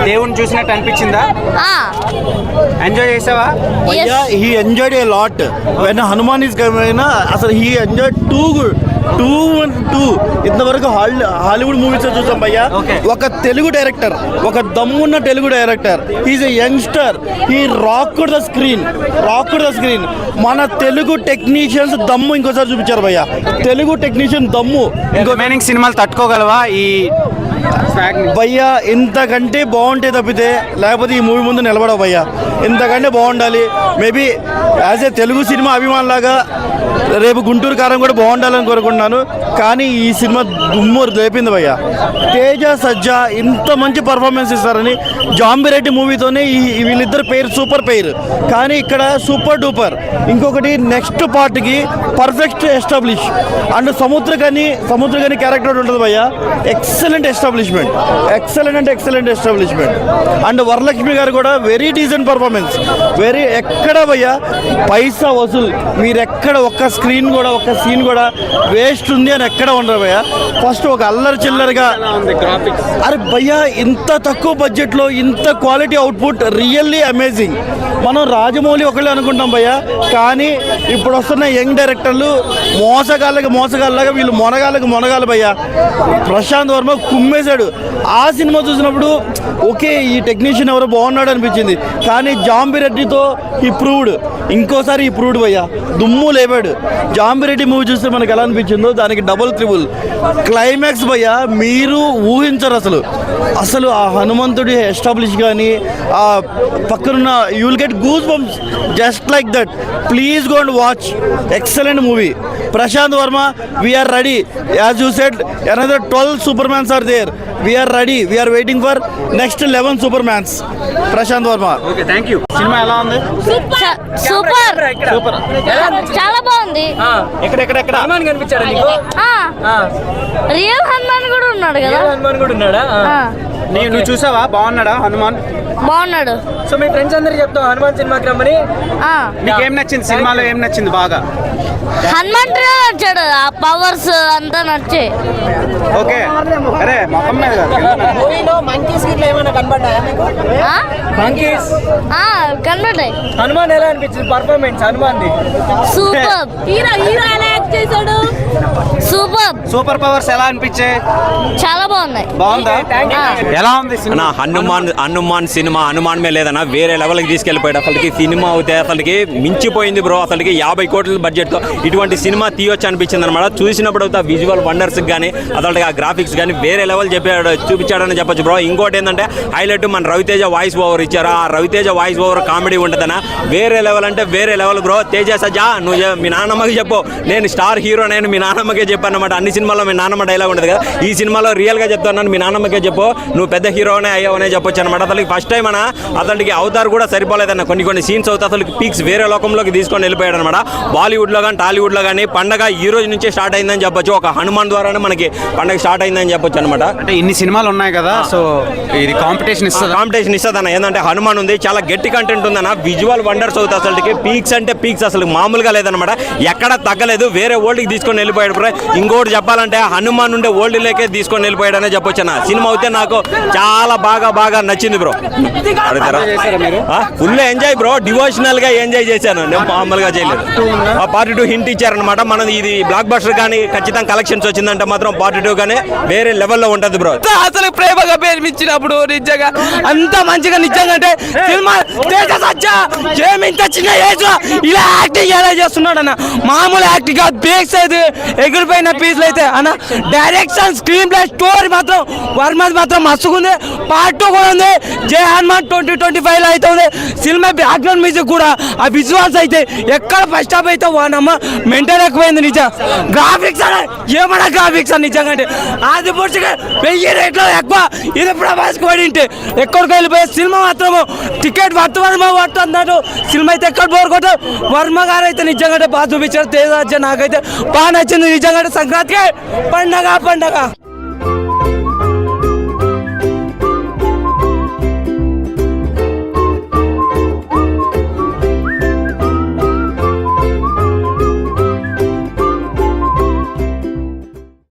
దేవుని చూసినట్టు అనిపించిందా? ఎంజాయ్ చేసావా? he enjoyed a lot when Hanuman is coming. అసలు he enjoyed too good. ఇంతవరకు హాలీవుడ్ మూవీస్ చూసాం భయ్యా. ఒక తెలుగు డైరెక్టర్, ఒక దమ్మున్న Telugu director, he is a youngster, he rocked the screen. మన తెలుగు టెక్నీషియన్స్ దమ్ము ఇంకోసారి చూపించారు భయ్యా. తెలుగు టెక్నీషియన్ దమ్ము రిమైనింగ్ సినిమాలు తట్టుకోగలవా ఈ భయ్యా? ఇంతకంటే బాగుంటే తప్పితే లేకపోతే ఈ మూవీ ముందు నిలబడవు భయ్యా. ఇంతకంటే బాగుండాలి. Maybe as a Telugu cinema అభిమానులాగా రేపు గుంటూరు కారం కూడా బాగుండాలని కోరుకుంటున్నాను. కానీ ఈ సినిమా దుమ్ము లేపింది భయ్యా. తేజ సజ్జా ఇంత మంచి పర్ఫార్మెన్స్ ఇస్తారని జాంబిరెడ్డి మూవీతోనే వీళ్ళిద్దరు పేరు సూపర్ పేరు. కానీ ఇక్కడ సూపర్ డూపర్. ఇంకొకటి నెక్స్ట్ పార్ట్కి perfect establish. And Samuthirakani character ఉంటుంది భయ్యా. Excellent establishment. అండ్ వరలక్ష్మి గారు కూడా వెరీ డీసెంట్ పర్ఫార్మెన్స్. ఎక్కడ భయ్యా పైసా వసూలు. మీరు ఎక్కడ ఒక్క సీన్ కూడా వేస్ట్ ఉంది అని ఎక్కడ ఉండరు భయ్యా. ఫస్ట్ ఒక అల్లరి చిల్లరగా అరే భయ్యా ఇంత తక్కువ బడ్జెట్లో ఇంత క్వాలిటీ అవుట్పుట్ రియల్లీ అమేజింగ్. మనం రాజమౌళి ఒకళ్ళే అనుకుంటాం భయ్యా. కానీ ఇప్పుడు వస్తున్న యంగ్ డైరెక్టర్లు మోసగాళ్ళగా వీళ్ళు మొనగాలు భయ్యా. ప్రశాంత్ వర్మ కుమ్మేశాడు. ఆ సినిమా చూసినప్పుడు ఓకే ఈ టెక్నీషియన్ ఎవరో బాగున్నాడు అనిపించింది. కానీ జాంబిరెడ్డితో ఇంకోసారి ఈ ప్రూవ్డ్ భయ్యా. దుమ్ము లేపాడు. జాంబిరెడ్డి మూవీ చూస్తే మనకు ఎలా అనిపించిందో దానికి డబుల్ త్రిబుల్ క్లైమాక్స్ భయ్యా. మీరు ఊహించరు అసలు ఆ హనుమంతుడి ఎస్టాబ్లిష్ కానీ ఆ పక్కనున్న you will get goose bumps just like that. Please go and watch. Excellent movie. Prashanth Varma, we are ready. As you said another 12 supermans are there. We are ready. We are waiting for next 11 supermans. Prashanth Varma. Okay, thank you. Cinema ఎలా ఉంది? Super. చాలా బాగుంది. ఎక్కడ హనుమాన్ కనిపించాడు నీకు? Real Hanuman కూడా ఉన్నాడు కదా. హనుమాన్ కూడా ఉన్నాడా? నువ్వు చూసావా? బాగున్నాడా హనుమాన్? బాగున్నాడు. సో మీ ఫ్రెండ్స్ అందరికి చెప్తావు హనుమాన్ సినిమాకి రమ్మని. నీకేం నచ్చింది సినిమాలో? ఏం నచ్చింది బాగా? హనుమాన్ నచ్చాడు. ఆ పవర్స్ అంతా నచ్చాయి. ఓకే. అరే మొహం మీద కనబడ్డాయి. హనుమాన్ ఎలా అనిపించింది పర్ఫార్మెన్స్? హనుమాన్ సూపర్. హీరో ఎలా యాక్ట్ చేశాడు? సూపర్ పవర్స్ ఎలా అనిపించాయి? చాలా బాగున్నాయి. బాగుందా? ఎలా ఉంది సినిమా? హనుమాన్ సినిమా హనుమాన్ మీద లేదన్నా వేరే లెవెల్కి తీసుకెళ్ళిపోయాడు. అసలుకి సినిమా అవుతే అసలుకి మించిపోయింది బ్రో. అసలుకి 50 కోట్ల బడ్జెట్తో ఇటువంటి సినిమా తీయొచ్చు అనిపించింది అనమాట. చూసినప్పుడు అయితే విజువల్ వండర్స్ కానీ అసలు ఆ గ్రాఫిక్స్ కానీ వేరే లెవెల్ చూపించాడని చెప్పొచ్చు బ్రో. ఇంకోటి ఏంటంటే హైలైట్ మన రవితేజ వాయిస్ ఓవర్ ఇచ్చారు. ఆ రవితేజ వాయిస్ ఓవర్ కామెడీ ఉంటుందన్న వేరే లెవెల్ అంటే వేరే లెవెల్ బ్రో. తేజ సజ్జా నువ్వు మీ నాన్నమ్మకి చెప్పు నేను స్టార్ హీరో నేను మీ నాన్నమ్మకే చెప్పాను అనమాట. అన్ని సినిమాల్లో మీ నాన్నమ్మ డైలాగ్ ఉంటుంది కదా. ఈ సినిమాలో రియల్గా చెప్తాను మీ నాన్నమ్మకే చెప్పు నువ్వు పెద్ద హీరోనే అయ్యావనే చెప్పొచ్చు అనమాట. అసలు ఫస్ట్ టైం అతనికి అవతార్ కూడా సరిపోలేదన్న. కొన్ని సీన్స్ అవుతా అసలు పీక్స్ వేరే లోకంలోకి తీసుకొని వెళ్ళిపోయాడు అనమాట. బాలీవుడ్లో కానీ టాలీవుడ్లో కానీ పండగ ఈ రోజు నుంచే స్టార్ట్ అయిందని చెప్పొచ్చు. ఒక హనుమాన్ ద్వారానే మనకి పండగ స్టార్ట్ అయిందని చెప్పొచ్చు అనమాట. అంటే ఇన్ని సినిమాలు ఉన్నాయి కదా, సో ఇది కాంపిటీషన్ ఇస్తుంది అన్న. ఏంటంటే హనుమాన్ ఉంది, చాలా గట్టి కంటెంట్ ఉందన్న. విజువల్ వండర్స్ అవుతాయి. అసలుకి పీక్స్ అంటే పీక్స్ అసలు మామూలుగా లేదనమాట. ఎక్కడ తగ్గలేదు. వేరే వరల్డ్కి తీసుకొని వెళ్ళిపోయాడు బ్రో. ఇంకోటి చెప్పాలంటే హనుమాన్ ఉండే వరల్డ్ లేకే తీసుకొని వెళ్ళిపోయాడనే చెప్పొచ్చు అన్న. సినిమా అయితే నాకు చాలా బాగా నచ్చింది bro. Full enjoy bro. Devotional గా ఎంజాయ్ చేశాను. నేను మామూలుగా చేయలేదు. పార్ట్ 2 హింట్ ఇచ్చారనమాట. మనది ఇది బ్లాక్ బస్టర్ కానీ ఖచ్చితంగా కలెక్షన్స్ వచ్చిందంటే మాత్రం పార్ట్ 2 గానే వేరే లెవెల్లో ఉంటుంది బ్రో. అసలు ప్రేమగా ప్రేమించినప్పుడు నిజంగా అంత మంచిగా నిజంగా అంటే సినిమా తేజ సజ్జా ఏమింత చిన్న ఏజ్ ఇలా యాక్టింగ్ ఎలా చేస్తున్నాడు అన్న. మామూలు యాక్టింగ్ కాదు. బేక్స్ అయితే ఎగిరిపోయిన పీస్లు అయితే అన్న. డైరెక్షన్ స్క్రీన్ ప్లే స్టోరీ మాత్రం వర్మది మాత్రం మస్తుకుంది. పార్ట్ 2 కూడా ఉంది. జై హనుమాన్ 2025 అయితే ఉంది. సినిమా బ్యాక్గ్రౌండ్ మ్యూజిక్ కూడా ఆ విజువల్స్ అయితే ఎక్కడ ఫస్ట్ హాఫ్ అయితే వానమ్మ మెంటల్ ఎక్కువైంది నిజం. గ్రాఫిక్స్ అనే ఏమన్నా గ్రాఫిక్స్ అని నిజంగా అంటే అది పుట్టుగా 1000 రేట్లో ఎక్కువ. ఇది ప్రభాస్కి పడింటే ఎక్కడికి వెళ్ళిపోయే సినిమా మాత్రం టికెట్ వర్త అన్నాడు. సినిమా అయితే ఎక్కడ బోర్ కొట్టు. వర్మ గారు అయితే నిజంగా బాగా చూపించారు. తేజ నాకైతే బాగా నచ్చింది నిజంగా. సంక్రాంతికి పండగ